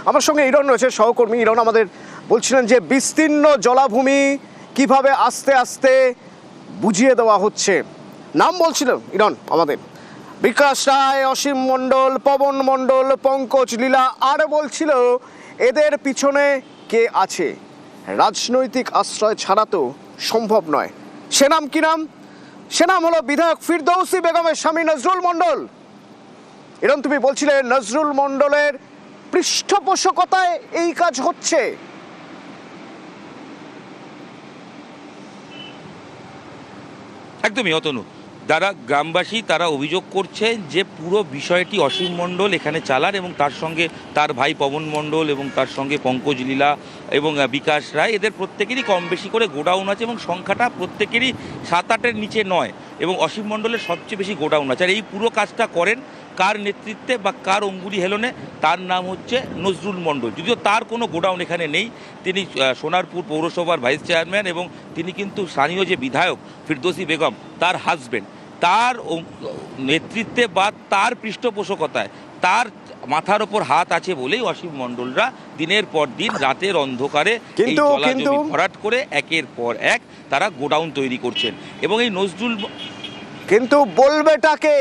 আমার সঙ্গে ইরন রয়েছে, সহকর্মী ইরন আমাদের বলছিলেন যে বিস্তীর্ণ জলাভূমি কিভাবে আস্তে আস্তে বুঝিয়ে দেওয়া হচ্ছে। নাম বলছিলেন ইরন আমাদের, বিকাশ রায়, অসীম মণ্ডল, পবন মণ্ডল, পঙ্কজ লীলা, আর বলছিল এদের পিছনে কে আছে। রাজনৈতিক আশ্রয় ছাড়া তো সম্ভব নয়। সে নাম কি নাম? সে নাম হলো বিধায়ক ফিরদৌসী বেগমের স্বামী নজরুল মণ্ডল। এরকম তুমি বলছিলে নজরুল মণ্ডলের পৃষ্ঠপোষকতায় এই কাজ হচ্ছে। একদমই অতনু, যারা গ্রামবাসী তারা অভিযোগ করছে যে পুরো বিষয়টি অসীম মণ্ডল এখানে চালান এবং তার সঙ্গে তার ভাই পবন মণ্ডল এবং তার সঙ্গে পঙ্কজ লীলা এবং বিকাশ রায়, এদের প্রত্যেকেরই কম বেশি করে গোডাউন আছে এবং সংখ্যাটা প্রত্যেকেরই 7-8-এর নিচে নয় এবং অসীম মণ্ডলের সবচেয়ে বেশি গোডাউন আছে। আর এই পুরো কাজটা করেন কার নেতৃত্বে বা কার অঙ্গুলি হেলনে? তার নাম হচ্ছে নজরুল মণ্ডল। যদিও তার কোনো গোডাউন এখানে নেই, তিনি সোনারপুর পৌরসভার ভাইস চেয়ারম্যান এবং তিনি কিন্তু স্থানীয় যে বিধায়ক ফিরদৌসী বেগম তার হাজব্যান্ড। তার নেতৃত্বে বা তার পৃষ্ঠপোষকতায় তার মাথার ওপর হাত আছে বলেই অসীম মণ্ডলরা দিনের পর দিন রাতের অন্ধকারে এই জলাজমি ভরাট করে একের পর এক তারা গোডাউন তৈরি করছেন। এবং এই নজরুল কিন্তু বলবেটাকে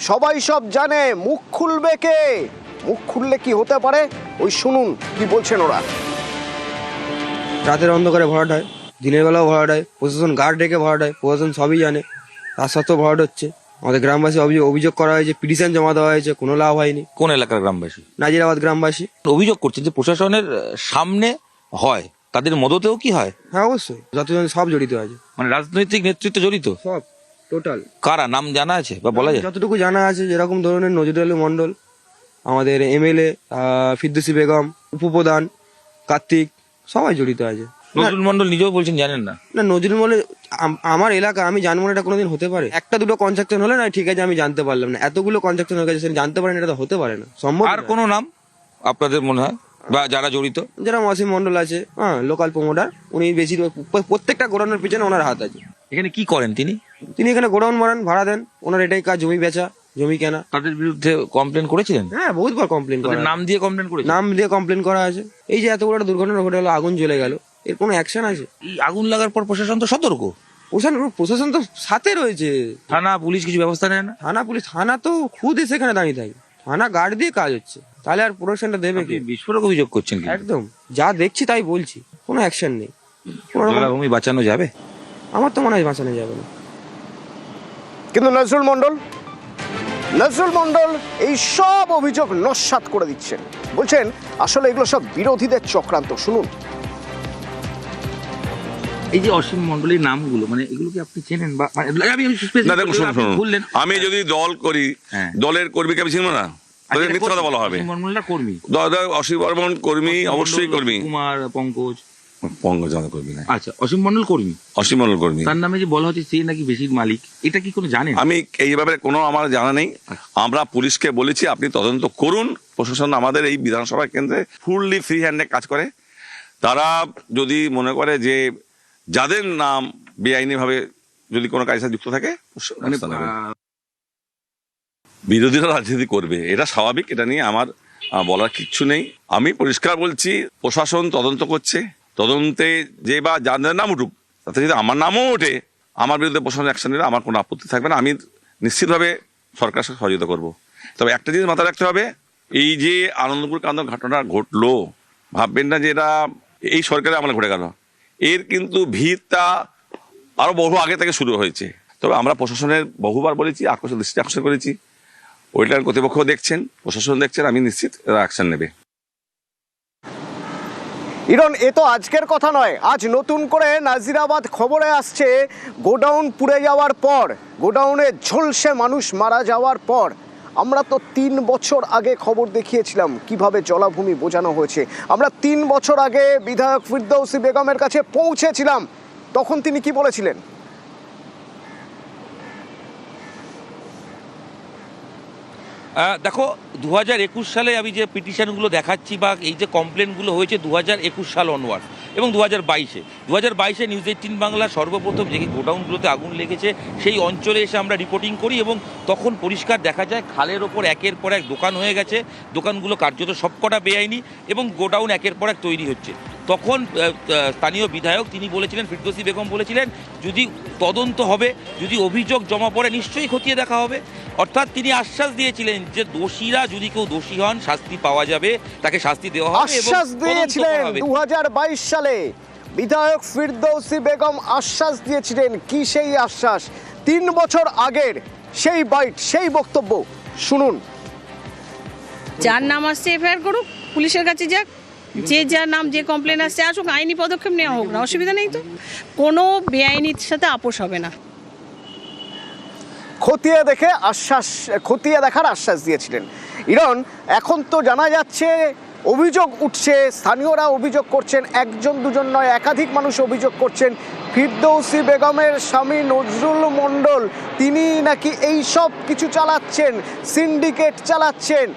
সবাই সব জানে, মুখ খুলবে কে? মুখ খুললে কি হতে পারে ওই শুনুন কি বলছেন ওরা। রাতের অন্ধকারে ভরাট হয়, দিনের বেলাও ভরাট হয়, প্রশাসন গার্ড ডেকে ভরাট হয়, প্রশাসন সবই জানে, তার সত্ত্বেও ভরাট হচ্ছে। আমাদের গ্রামবাসী অভিযোগ করা হয়েছে, পিটিশন জমা দেওয়া হয়েছে, কোনো লাভ হয়নি। কোন এলাকার গ্রামবাসী? নাজিরাবাদ গ্রামবাসী অভিযোগ করছে যে প্রশাসনের সামনে হয়, তাদের মদতেও কি হয়? হ্যাঁ অবশ্যই, যতজন সব জড়িত আছে, মানে রাজনৈতিক নেতৃত্ব জড়িত সব টোটাল। কারা নাম জানা আছে বা বলা যায়? যতটুকু জানা আছে, যেরকম ধরনের নজরুল মণ্ডল, আমাদের এমএলএ ফিরদৌসী বেগম, উপপ্রধান কার্তিক, সবাই জড়িত আছে। নজরুল মণ্ডল নিজেও বলছেন জানেন না। না, নজরুল মণ্ডল আমার এলাকা, আমি জানবো না এটা কোনোদিন হতে পারে? একটা দুটো কনস্ট্রাকশন হলে না ঠিক আছে, আমি জানতে পারলাম না, এতগুলো কনস্ট্রাকশন হয়ে গেছে, জানতে পারেন, এটা তো হতে পারে না, সম্ভব। আর কোনো নাম আপনাদের মনে হয় বা যারা জড়িত? যেরকম অসীম মণ্ডল আছে, হ্যাঁ, লোকাল প্রমোটার, উনি বেশি প্রত্যেকটা গোডাউনের পিছনে ওনার হাত আছে। এখানে কি করেন তিনি? তিনি এখানে গোডাউন মারান, ভাড়া দেন, ওনার এটাই কাজ, জমি বেচা, জমি কেনা। তাদের বিরুদ্ধে কমপ্লেন করেছিলেন? হ্যাঁ, বহুতবার কমপ্লেন করা, নাম দিয়ে কমপ্লেন করেছেন? নাম দিয়ে কমপ্লেন করা আছে। এই যে এত বড় একটা দুর্ঘটনা ঘটে গেলো, আগুন জ্বলে গেল, এর কোনো অ্যাকশন আছে? এই আগুন লাগার পর প্রশাসন তো সতর্ক, প্রশাসন তো সাথে রয়েছে, থানা পুলিশ কিছু ব্যবস্থা নেয় না? থানা তো খুদ সেখানে দাঁড়িয়ে থাকে, থানা গার্ড দিয়ে কাজ হচ্ছে, তাহলে আর প্রোটেকশনটা দেবে কি? বিস্ফোরক অভিযোগ করছেন? একদম যা দেখছি তাই বলছি, কোনো অ্যাকশন নেই। জলাভূমি বাঁচানো যাবে? আমার তো মনে হয় বাঁচানো যাবে না। কিন্তু নজরুল মণ্ডল এই সব অভিযোগ নস্যাৎ করে দিচ্ছেন, বলছেন আসলে এগুলো সব বিরোধীদের চক্রান্ত। শুনুন। এই যে অসীম মণ্ডলের নামগুলো, মানে এগুলো কি আপনি চেনেন? বা বললেন আমি যদি দল করি, দলের কর্মীকে আমি চিনবো না? মিথ্যা কথা বলা হবে। কর্মী অসীম বর্মন কর্মী, অবশ্যই কর্মী। কুমার, পঙ্কজ কর্মী না। আচ্ছা, অসীম মণ্ডল কর্মী। অসীম মণ্ডল কর্মী। তার নামে যে বলা হচ্ছে সে নাকি বেশির মালিক, এটা কি কোনো জানেন? আমি এই ব্যাপারে কোনো আমার জানা নেই। আমরা পুলিশকে বলেছি আপনি তদন্ত করুন। প্রশাসন আমাদের এই বিধানসভা কেন্দ্রে ফুললি ফ্রি হ্যান্ডে কাজ করে। তারা যদি মনে করে যে যাদের নাম বেআইনি ভাবে যদি কোনো কাজের সাথে যুক্ত থাকে, বিরোধীরা রাজনীতি করবে, এটা স্বাভাবিক, এটা নিয়ে আমার বলার কিচ্ছু নেই। আমি পরিষ্কার বলছি, প্রশাসন তদন্ত করছে, তদন্তে যে বা যাদের নাম উঠুক, তাতে যদি আমার নামও ওঠে, আমার বিরুদ্ধে প্রশাসন অ্যাকশন নিলে আমার কোনো আপত্তি থাকবে না। আমি নিশ্চিতভাবে সরকারের সাথে সহযোগিতা করবো। তবে একটা জিনিস মাথায় রাখতে হবে, এই যে আনন্দপুর কাণ্ড ঘটনা ঘটলো, ভাববেন না যে এটা এই সরকারের আমলে ঘটে গেল। এর কিন্তু ভিতটা আরো বহু আগে থেকে শুরু হয়েছে। তবে আমরা প্রশাসনের বহুবার বলেছি, দৃষ্টি আকর্ষণ করেছি, ওইটার কর্তৃপক্ষ দেখছেন, প্রশাসন দেখছেন, আমি নিশ্চিত এরা অ্যাকশন নেবে। ইরন, এ তো আজকের কথা নয়, আজ নতুন করে নাজিরাবাদ খবরে আসছে গোডাউন পুড়ে যাওয়ার পর, গোডাউনে ঝলসে মানুষ মারা যাওয়ার পর আমরা তো 3 বছর আগে খবর দেখিয়েছিলাম কিভাবে জলাভূমি বোঝানো হয়েছে। আমরা 3 বছর আগে বিধায়ক ফিরদৌসী বেগমের কাছে পৌঁছেছিলাম, তখন তিনি কি বলেছিলেন? দেখো, 2021 সালে আমি যে পিটিশনগুলো দেখাচ্ছি বা এই যে কমপ্লেনগুলো হয়েছে 2021 সাল অনওয়ার্ড, এবং 2022-এ নিউজ 18 বাংলা সর্বপ্রথম যে গোডাউনগুলোতে আগুন লেগেছে সেই অঞ্চলে এসে আমরা রিপোর্টিং করি এবং তখন পরিষ্কার দেখা যায় খালের ওপর একের পর এক দোকান হয়ে গেছে, দোকানগুলো কার্যত সবকটা বেআইনি এবং গোডাউন একের পর এক তৈরি হচ্ছে। তখন স্থানীয় বিধায়ক তিনি বলেছিলেন, ফিরদৌসী বেগম বলেছিলেন, যদি তদন্ত হবে, যদি অভিযোগ জমা পড়ে নিশ্চয়ই খতিয়ে দেখা হবে। অর্থাৎ তিনি আশ্বাস দিয়েছিলেন যে দোষীরা যদি কেউ দোষী হন শাস্তি পাওয়া যাবে, তাকে শাস্তি দেওয়া হবে এবং আশ্বাস তদন্ত দিয়েছিলেন করা হবে। 2022 সালে বিধায়ক ফিরদৌসী বেগম আশ্বাস দিয়েছিলেন। কি সেই আশ্বাস? 3 বছর আগের সেই বাইট, সেই বক্তব্য শুনুন। যার নাম আসছে এফআইআর করুক, পুলিশের কাছে যাক, যে যার নাম যে কমপ্লেন আসছে আসুক, আইনি পদক্ষেপ নেওয়া হোক না, অসুবিধা নেই তো। কোনো বেআইনির সাথে আপোষ হবে না। খতিয়ে দেখার আশ্বাস দিয়েছিলেন ইরন। এখন তো জানা যাচ্ছে অভিযোগ উঠছে, স্থানীয়রা অভিযোগ করছেন, একজন দুজন নয় একাধিক মানুষ অভিযোগ করছেন ফিরদৌসী বেগমের স্বামী নজরুল মণ্ডল তিনি নাকি এই সব কিছু চালাচ্ছেন, সিন্ডিকেট চালাচ্ছেন।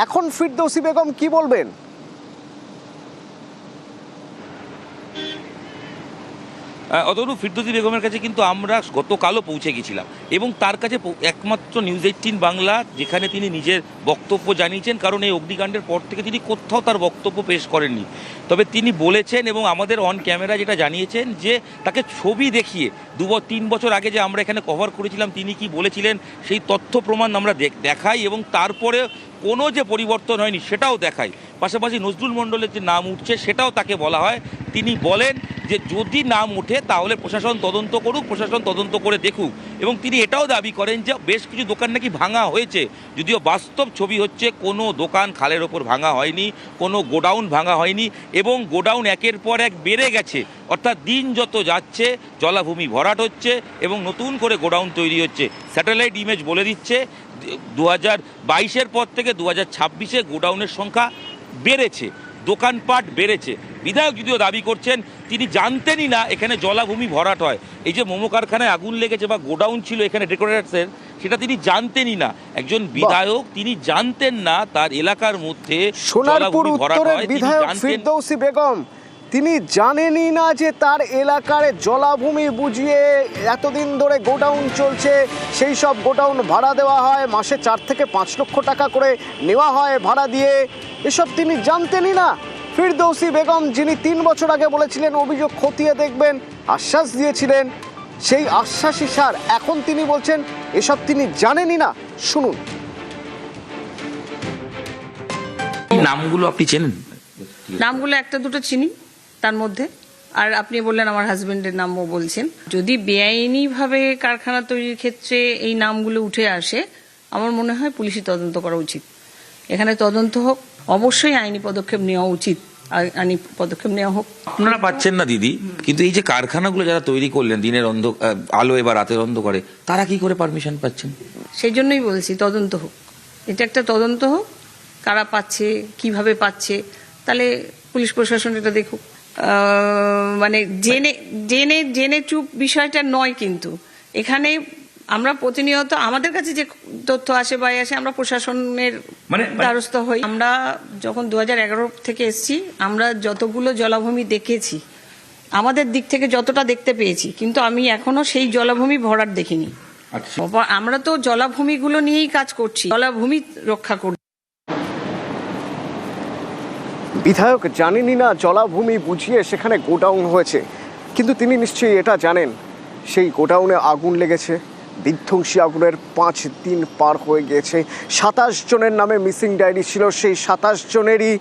এখন ফিরদৌসী বেগম কি বলবেন? অতনু, ফিরদৌসী বেগমের কাছে কিন্তু আমরা গতকালও পৌঁছে গেছিলাম এবং তার কাছে একমাত্র নিউজ 18 বাংলা যেখানে তিনি নিজের বক্তব্য জানিয়েছেন, কারণ এই অগ্নিকাণ্ডের পর থেকে তিনি কোথাও তার বক্তব্য পেশ করেননি। তবে তিনি বলেছেন এবং আমাদের অন ক্যামেরা যেটা জানিয়েছেন যে তাকে ছবি দেখিয়ে 2-3 বছর আগে যে আমরা এখানে কভার করেছিলাম তিনি কি বলেছিলেন সেই তথ্য প্রমাণ আমরা দেখাই এবং তারপরে কোনো যে পরিবর্তন হয়নি সেটাও দেখাই। পাশাপাশি নজরুল মণ্ডলের যে নাম উঠছে সেটাও তাকে বলা হয়। তিনি বলেন যে যদি নাম ওঠে তাহলে প্রশাসন তদন্ত করুক, প্রশাসন তদন্ত করে দেখুক। এবং তিনি এটাও দাবি করেন যে বেশ কিছু দোকান নাকি ভাঙা হয়েছে, যদিও বাস্তব ছবি হচ্ছে কোনো দোকান খালের ওপর ভাঙা হয়নি, কোনো গোডাউন ভাঙা হয়নি এবং গোডাউন একের পর এক বেড়ে গেছে। অর্থাৎ দিন যত যাচ্ছে জলাভূমি ভরাট হচ্ছে এবং নতুন করে গোডাউন তৈরি হচ্ছে। স্যাটেলাইট ইমেজ বলে দিচ্ছে 2022-এর পর থেকে 2026-এ গোডাউনের সংখ্যা বেড়েছে, দোকানপাট বেড়েছে। বিধায়ক যদিও দাবি করছেন তিনি জানতেনই না এখানে জলাভূমি ভরাট হয়। এই যে মোমো কারখানায় আগুন লেগেছে বা গোডাউন ছিল এখানে ডেকোরেটার্সের, সেটা তিনি জানতেনই না। একজন বিধায়ক তিনি জানতেন না তার এলাকার মধ্যে সোনারপুর উত্তরের বিধায়ক ফিরদৌসী বেগম তিনি জানেনই না যে তার এলাকার জলাভূমি বুঝিয়ে এতদিন ধরে গোডাউন চলছে, সেই সব গোডাউন ভাড়া দেওয়া হয়, মাসে 4 থেকে 5 লক্ষ টাকা করে নেওয়া হয় ভাড়া দিয়ে। এসব তিনি জানতেনই না। ফিরদৌসী বেগম যিনি 3 বছর আগে বলেছিলেন অভিযোগ খতিয়ে দেখবেন, আশ্বাস দিয়েছিলেন, সেই আশ্বাসই সার এখন তিনি বলছেন এসব তিনি জানেনই না। শুনুন। নামগুলো আপনি চেনেন? নামগুলো একটা দুটো চিনি তার মধ্যে, আর আপনি বললেন আমার হাজবেন্ডের নামও বলছেন। যদি বেআইনিভাবে কারখানা তৈরির ক্ষেত্রে এই নামগুলো উঠে আসে আমার মনে হয় পুলিশি তদন্ত করা উচিত। এখানে তদন্ত হোক, অবশ্যই আইনি পদক্ষেপ নেওয়া উচিত, আইনি পদক্ষেপ নেওয়া হোক। আপনারা পাচ্ছেন না দিদি, কিন্তু এই যে কারখানাগুলো যারা তৈরি করলেন দিনের আলো এবার রাতের অন্ধকারে, তারা কি করে পারমিশন পাচ্ছেন? সেই জন্যই বলছি তদন্ত হোক, এটা একটা তদন্ত হোক, কারা পাচ্ছে, কিভাবে পাচ্ছে, তাহলে পুলিশ প্রশাসন এটা দেখুক। মানে জেনে জেনে জেনে চুপ বিষয়টা নয়, কিন্তু এখানে আমরা প্রতিনিয়ত আমাদের কাছে যে তথ্য আসে বা আসে আমরা প্রশাসনের দ্বারস্থ হই। আমরা যখন 2011 থেকে এসেছি আমরা যতগুলো জলাভূমি দেখেছি আমাদের দিক থেকে যতটা দেখতে পেয়েছি, কিন্তু আমি এখনো সেই জলাভূমি ভরাট দেখিনি। আমরা তো জলাভূমিগুলো নিয়েই কাজ করছি, জলাভূমি রক্ষা করছি। বিধায়ক জানেনই না জলাভূমি বুঝিয়ে সেখানে গোডাউন হয়েছে, কিন্তু তিনি নিশ্চয়ই এটা জানেন সেই গোডাউনে আগুন লেগেছে। বিধ্বংসী আগুনের 5 দিন পার হয়ে গিয়েছে। 27 জনের নামে মিসিং ডায়েরি ছিল, সেই 27 জনেরই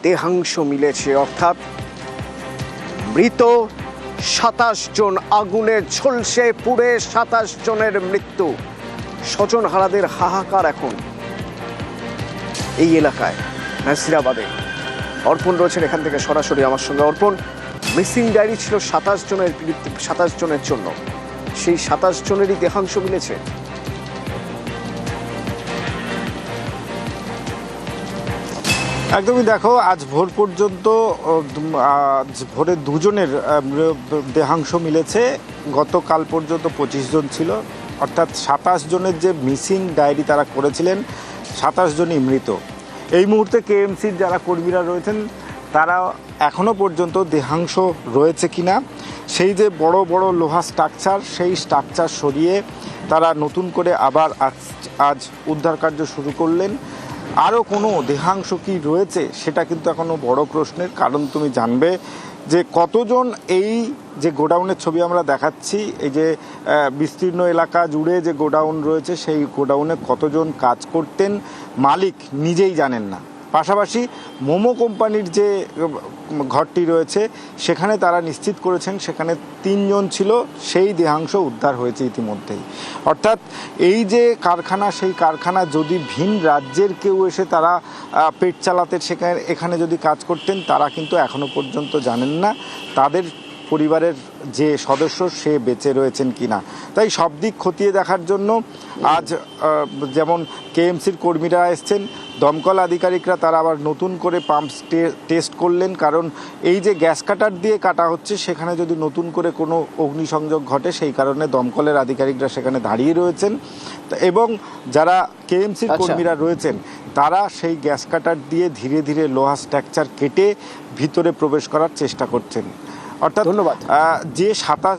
দেহাংশ মিলেছে। অর্থাৎ মৃত 27 জন, আগুনে ঝলসে পুড়ে 27 জনের মৃত্যু। স্বজন হারাদের হাহাকার এখন এই এলাকায় নাসিরাবাদে। অর্পণ রয়েছেন এখান থেকে সরাসরি আমার সঙ্গে। অর্পণ, মিসিং ডায়েরি ছিল 27 জনের জন্য, সেই 27 জনেরই দেহাংশ মিলেছে। একদমই, দেখো আজ ভোর পর্যন্ত ভোরে 2 জনের দেহাংশ মিলেছে। গতকাল পর্যন্ত 25 জন ছিল, অর্থাৎ 27 জনের যে মিসিং ডায়েরি তারা করেছিলেন 27 জনই মৃত। এই মুহূর্তে কেএমসির যারা কর্মীরা রয়েছেন তারা এখনো পর্যন্ত দেহাংশ রয়েছে কিনা, সেই যে বড় বড় লোহা স্ট্রাকচার, সেই স্ট্রাকচার সরিয়ে তারা নতুন করে আবার আজ উদ্ধার কার্য শুরু করলেন। আরও কোনো দেহাংশ কি রয়েছে সেটা কিন্তু এখনও বড় প্রশ্নের। কারণ তুমি জানবে যে কতজন, এই যে গোডাউনের ছবি আমরা দেখাচ্ছি, এই যে বিস্তীর্ণ এলাকা জুড়ে যে গোডাউন রয়েছে, সেই গোডাউনে কতজন কাজ করতেন মালিক নিজেই জানেন না। পাশাপাশি মোমো কোম্পানির যে ঘরটি রয়েছে সেখানে তারা নিশ্চিত করেছেন সেখানে 3 জন ছিল, সেই দেহাংশ উদ্ধার হয়েছে ইতিমধ্যেই। অর্থাৎ এই যে কারখানা, সেই কারখানা যদি ভিন রাজ্যের কেউ এসে তারা পেট চালাতে এখানে যদি কাজ করতেন, তারা কিন্তু এখনো পর্যন্ত জানেন না তাদের পরিবারের যে সদস্য সে বেঁচে রয়েছেন কিনা। তাই সব দিক খতিয়ে দেখার জন্য আজ যেমন কেএমসির কর্মীরা এসছেন, দমকল আধিকারিকরা তারা আবার নতুন করে পাম্প টেস্ট করলেন। কারণ এই যে গ্যাস কাটার দিয়ে কাটা হচ্ছে, সেখানে যদি নতুন করে কোনো অগ্নিসংযোগ ঘটে, সেই কারণে দমকলের আধিকারিকরা সেখানে দাঁড়িয়ে রয়েছেন এবং যারা কেএমসির কর্মীরা রয়েছেন তারা সেই গ্যাস কাটার দিয়ে ধীরে ধীরে লোহা স্ট্রাকচার কেটে ভিতরে প্রবেশ করার চেষ্টা করছেন। অর্থাৎ ধন্যবাদ। যে 27